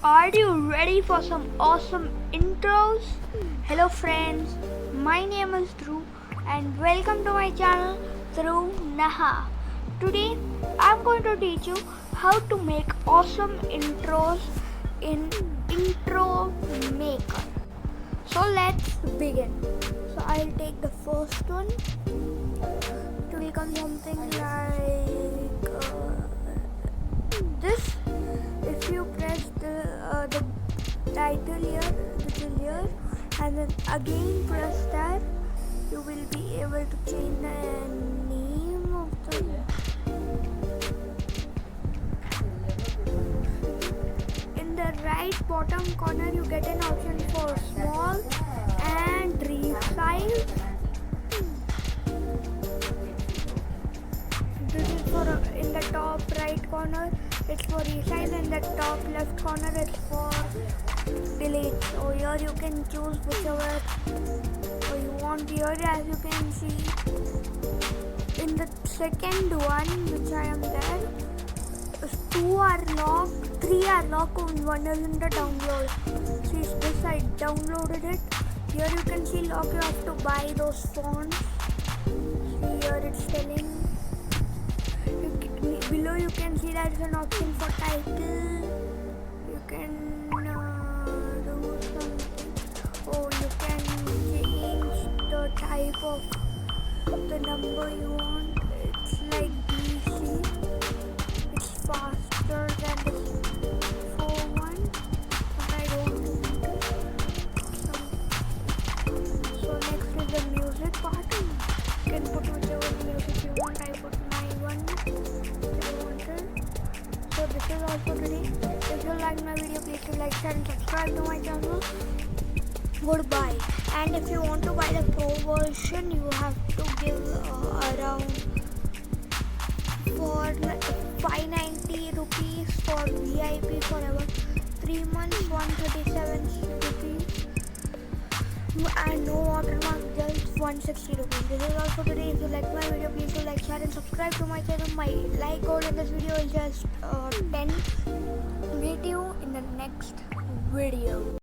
Are you ready for some awesome intros? Hello friends, my name is Dhruv and welcome to my channel Dhruv Naha. Today I'm going to teach you how to make awesome intros in Intro Maker. So let's begin. So I'll take the first one. It will come something like this. If you press the title here, which is here, and then again press that, you will be able to change the name of the. In the right bottom corner, you get an option for small and resize. This is for in the top right corner. It's for resize, and the top left corner is for delete. So here you can choose whichever you want. Here, as you can see, in the second one, which I am there, 2 are locked, 3 are locked, and 1 is in the download. See this, I downloaded it. Here you can see lock. You have to buy those fonts. See here, it's telling. Below you can see there is an option for title. You can do something. Oh, you can change the type of the number you want. It's like DC. It's faster than the 4-1, but I don't want it. So next is the music part. You can put whichever music you want. I put my one. So this is all for today. If you like my video, please do like, share and subscribe to my channel. Goodbye. And if you want to buy the pro version, you have to give around for 590 rupees for VIP forever. 3 months 137 rupees. And no watermark, just 160 rupees. This is all for today. If you like my video, please do like, share and subscribe to my channel. My like code in this video is just 10. Meet you in the next video.